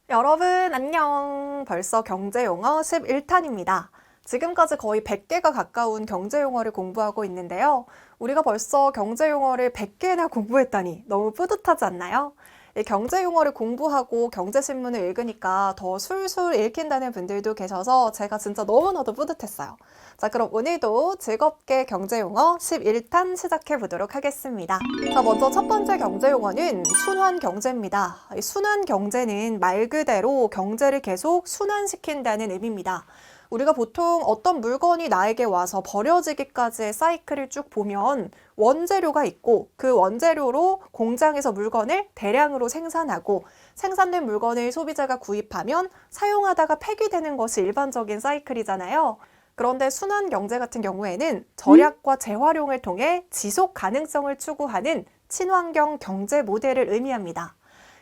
여러분, 안녕. 벌써 경제용어 11탄입니다. 지금까지 거의 100개가 가까운 경제용어를 공부하고 있는데요. 우리가 벌써 경제용어를 100개나 공부했다니 너무 뿌듯하지 않나요? 이 경제용어를 공부하고 경제신문을 읽으니까 더 술술 읽힌다는 분들도 계셔서 제가 진짜 너무나도 뿌듯했어요. 자, 그럼 오늘도 즐겁게 경제용어 11탄 시작해 보도록 하겠습니다. 자, 먼저 첫 번째 경제용어는 순환경제입니다. 이 순환경제는 말 그대로 경제를 계속 순환시킨다는 의미입니다. 우리가 보통 어떤 물건이 나에게 와서 버려지기까지의 사이클을 쭉 보면 원재료가 있고 그 원재료로 공장에서 물건을 대량으로 생산하고 생산된 물건을 소비자가 구입하면 사용하다가 폐기되는 것이 일반적인 사이클이잖아요. 그런데 순환경제 같은 경우에는 절약과 재활용을 통해 지속 가능성을 추구하는 친환경 경제 모델을 의미합니다.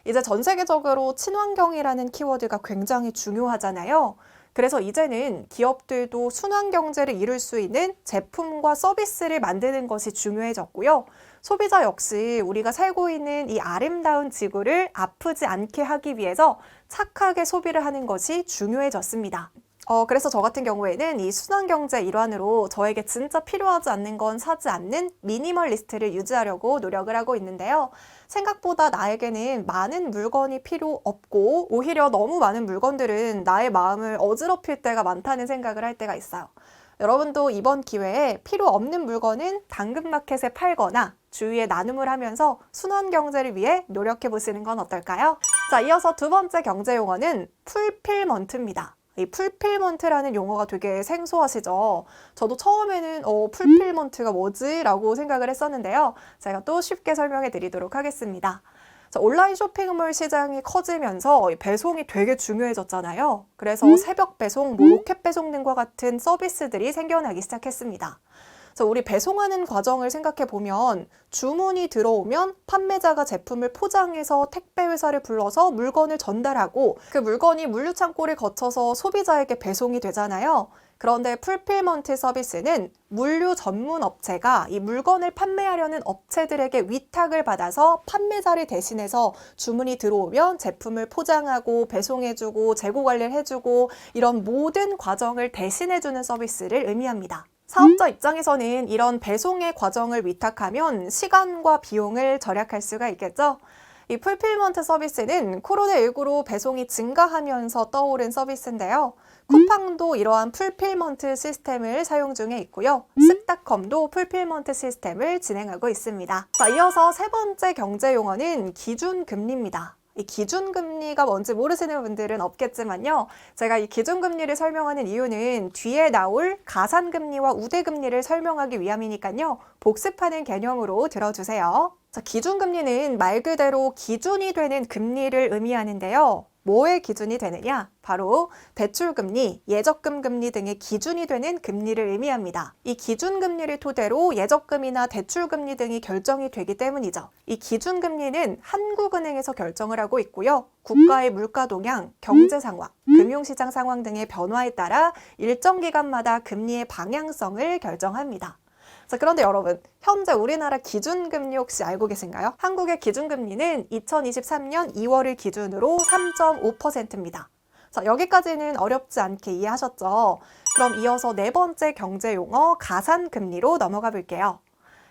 이제 전 세계적으로 친환경이라는 키워드가 굉장히 중요하잖아요. 그래서 이제는 기업들도 순환경제를 이룰 수 있는 제품과 서비스를 만드는 것이 중요해졌고요. 소비자 역시 우리가 살고 있는 이 아름다운 지구를 아프지 않게 하기 위해서 착하게 소비를 하는 것이 중요해졌습니다. 그래서 저 같은 경우에는 이 순환경제 일환으로 저에게 진짜 필요하지 않는 건 사지 않는 미니멀리스트를 유지하려고 노력을 하고 있는데요. 생각보다 나에게는 많은 물건이 필요 없고 오히려 너무 많은 물건들은 나의 마음을 어지럽힐 때가 많다는 생각을 할 때가 있어요. 여러분도 이번 기회에 필요 없는 물건은 당근마켓에 팔거나 주위에 나눔을 하면서 순환경제를 위해 노력해 보시는 건 어떨까요? 자, 이어서 두 번째 경제용어는 풀필먼트입니다. 이 풀필먼트라는 용어가 되게 생소하시죠? 저도 처음에는 풀필먼트가 뭐지? 라고 생각을 했었는데요. 제가 또 쉽게 설명해 드리도록 하겠습니다. 자, 온라인 쇼핑몰 시장이 커지면서 배송이 되게 중요해졌잖아요. 그래서 새벽 배송, 로켓 배송 등과 같은 서비스들이 생겨나기 시작했습니다. 그래서 우리 배송하는 과정을 생각해 보면 주문이 들어오면 판매자가 제품을 포장해서 택배 회사를 불러서 물건을 전달하고 그 물건이 물류창고를 거쳐서 소비자에게 배송이 되잖아요. 그런데 풀필먼트 서비스는 물류 전문 업체가 이 물건을 판매하려는 업체들에게 위탁을 받아서 판매자를 대신해서 주문이 들어오면 제품을 포장하고 배송해주고 재고 관리를 해주고 이런 모든 과정을 대신해주는 서비스를 의미합니다. 사업자 입장에서는 이런 배송의 과정을 위탁하면 시간과 비용을 절약할 수가 있겠죠. 이 풀필먼트 서비스는 코로나19로 배송이 증가하면서 떠오른 서비스인데요. 쿠팡도 이러한 풀필먼트 시스템을 사용 중에 있고요. 쓱닷컴도 풀필먼트 시스템을 진행하고 있습니다. 자, 이어서 세 번째 경제 용어는 기준금리입니다. 이 기준금리가 뭔지 모르시는 분들은 없겠지만요. 제가 이 기준금리를 설명하는 이유는 뒤에 나올 가산금리와 우대금리를 설명하기 위함이니까요. 복습하는 개념으로 들어주세요. 자, 기준금리는 말 그대로 기준이 되는 금리를 의미하는데요. 뭐의 기준이 되느냐? 바로 대출금리, 예적금금리 등의 기준이 되는 금리를 의미합니다. 이 기준금리를 토대로 예적금이나 대출금리 등이 결정이 되기 때문이죠. 이 기준금리는 한국은행에서 결정을 하고 있고요. 국가의 물가 동향, 경제 상황, 금융시장 상황 등의 변화에 따라 일정 기간마다 금리의 방향성을 결정합니다. 자, 그런데 여러분, 현재 우리나라 기준금리 혹시 알고 계신가요? 한국의 기준금리는 2023년 2월을 기준으로 3.5%입니다. 자, 여기까지는 어렵지 않게 이해하셨죠? 그럼 이어서 네 번째 경제용어 가산금리로 넘어가 볼게요.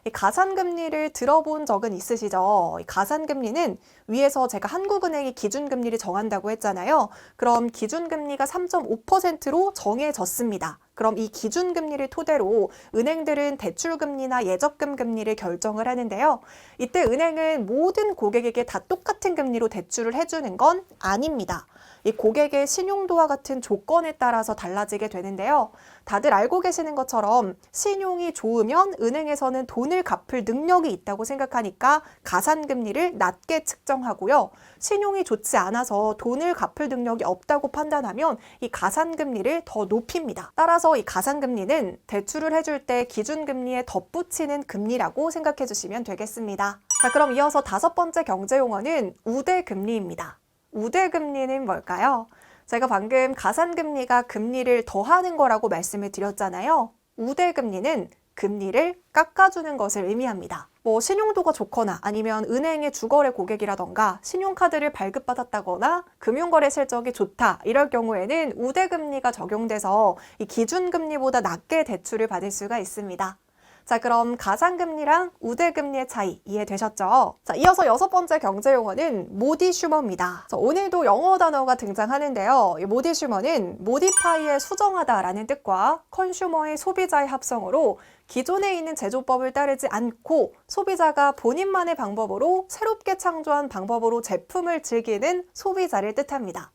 이 가산금리를 들어본 적은 있으시죠? 이 가산금리는 위에서 제가 한국은행이 기준금리를 정한다고 했잖아요. 그럼 기준금리가 3.5%로 정해졌습니다. 그럼 이 기준금리를 토대로 은행들은 대출금리나 예적금 금리를 결정을 하는데요. 이때 은행은 모든 고객에게 다 똑같은 금리로 대출을 해주는 건 아닙니다. 이 고객의 신용도와 같은 조건에 따라서 달라지게 되는데요. 다들 알고 계시는 것처럼 신용이 좋으면 은행에서는 돈을 갚을 능력이 있다고 생각하니까 가산금리를 낮게 측정하고요. 신용이 좋지 않아서 돈을 갚을 능력이 없다고 판단하면 이 가산금리를 더 높입니다. 따라서 이 가산금리는 대출을 해줄 때 기준금리에 덧붙이는 금리라고 생각해 주시면 되겠습니다. 자, 그럼 이어서 다섯 번째 경제용어는 우대금리입니다. 우대금리는 뭘까요? 제가 방금 가산금리가 금리를 더하는 거라고 말씀을 드렸잖아요. 우대금리는 금리를 깎아주는 것을 의미합니다. 뭐 신용도가 좋거나 아니면 은행의 주거래 고객이라던가 신용카드를 발급받았다거나 금융거래 실적이 좋다 이럴 경우에는 우대금리가 적용돼서 이 기준금리보다 낮게 대출을 받을 수가 있습니다. 자, 그럼 가상금리랑 우대금리의 차이 이해되셨죠? 자, 이어서 6번째 경제용어는 모디 슈머입니다. 자, 오늘도 영어 단어가 등장하는데요. 이 모디 슈머는 모디파이의 수정하다라는 뜻과 컨슈머의 소비자의 합성어로 기존에 있는 제조법을 따르지 않고 소비자가 본인만의 방법으로 새롭게 창조한 방법으로 제품을 즐기는 소비자를 뜻합니다.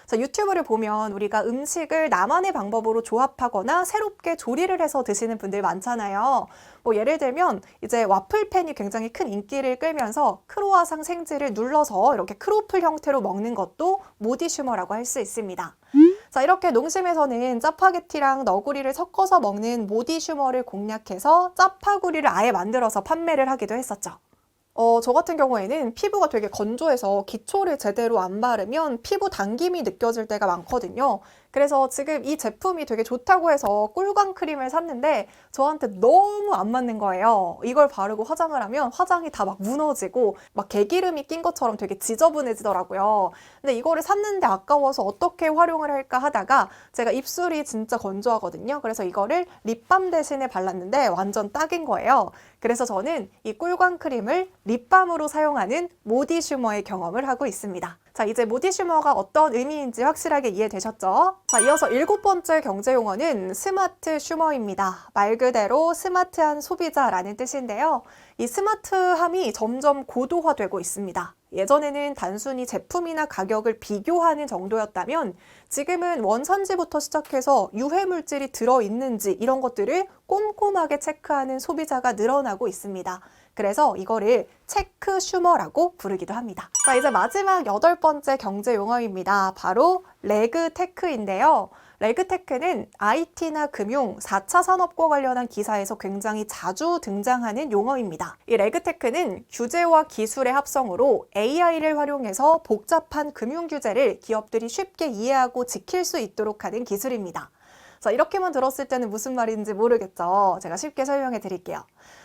자, 유튜브를 보면 우리가 음식을 나만의 방법으로 조합하거나 새롭게 조리를 해서 드시는 분들 많잖아요. 뭐 예를 들면 이제 와플팬이 굉장히 큰 인기를 끌면서 크로와상 생지를 눌러서 이렇게 크로플 형태로 먹는 것도 모디슈머라고 할 수 있습니다. 자, 이렇게 농심에서는 짜파게티랑 너구리를 섞어서 먹는 모디슈머를 공략해서 짜파구리를 아예 만들어서 판매를 하기도 했었죠. 저 같은 경우에는 피부가 되게 건조해서 기초를 제대로 안 바르면 피부 당김이 느껴질 때가 많거든요. 그래서 지금 이 제품이 되게 좋다고 해서 꿀광 크림을 샀는데 저한테 너무 안 맞는 거예요. 이걸 바르고 화장을 하면 화장이 다 막 무너지고 막 개기름이 낀 것처럼 되게 지저분해지더라고요. 근데 이거를 샀는데 아까워서 어떻게 활용을 할까 하다가 제가 입술이 진짜 건조하거든요. 그래서 이거를 립밤 대신에 발랐는데 완전 딱인 거예요. 그래서 저는 이 꿀광 크림을 립밤으로 사용하는 모디슈머의 경험을 하고 있습니다. 자, 이제 모디슈머가 어떤 의미인지 확실하게 이해되셨죠? 자, 이어서 7번째 경제용어는 스마트 슈머입니다. 말 그대로 스마트한 소비자라는 뜻인데요. 이 스마트함이 점점 고도화되고 있습니다. 예전에는 단순히 제품이나 가격을 비교하는 정도였다면 지금은 원산지부터 시작해서 유해물질이 들어있는지 이런 것들을 꼼꼼하게 체크하는 소비자가 늘어나고 있습니다. 그래서 이거를 체크 슈머라고 부르기도 합니다. 자, 이제 마지막 8번째 경제 용어입니다. 바로 레그테크인데요. 레그테크는 IT나 금융, 4차 산업과 관련한 기사에서 굉장히 자주 등장하는 용어입니다. 이 레그테크는 규제와 기술의 합성으로 AI를 활용해서 복잡한 금융 규제를 기업들이 쉽게 이해하고 지킬 수 있도록 하는 기술입니다. 자, 이렇게만 들었을 때는 무슨 말인지 모르겠죠? 제가 쉽게 설명해 드릴게요.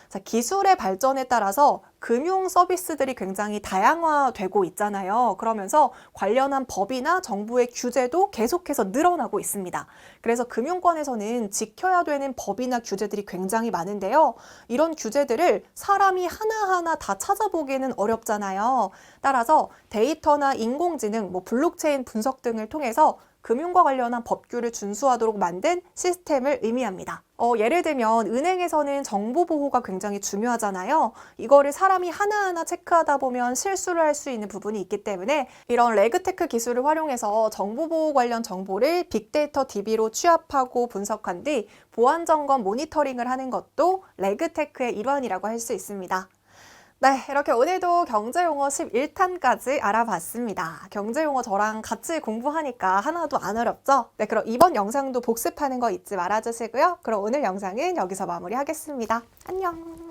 자, 기술의 발전에 따라서 금융 서비스들이 굉장히 다양화되고 있잖아요. 그러면서 관련한 법이나 정부의 규제도 계속해서 늘어나고 있습니다. 그래서 금융권에서는 지켜야 되는 법이나 규제들이 굉장히 많은데요. 이런 규제들을 사람이 하나하나 다 찾아보기는 어렵잖아요. 따라서 데이터나 인공지능, 블록체인 분석 등을 통해서 금융과 관련한 법규를 준수하도록 만든 시스템을 의미합니다. 예를 들면 은행에서는 정보 보호가 굉장히 중요하잖아요. 이거를 사람이 하나하나 체크하다 보면 실수를 할 수 있는 부분이 있기 때문에 이런 레그테크 기술을 활용해서 정보 보호 관련 정보를 빅데이터 DB로 취합하고 분석한 뒤 보안 점검 모니터링을 하는 것도 레그테크의 일환이라고 할 수 있습니다. 네, 이렇게 오늘도 경제용어 11탄까지 알아봤습니다. 경제용어 저랑 같이 공부하니까 하나도 안 어렵죠? 네, 그럼 이번 영상도 복습하는 거 잊지 말아주시고요. 그럼 오늘 영상은 여기서 마무리하겠습니다. 안녕!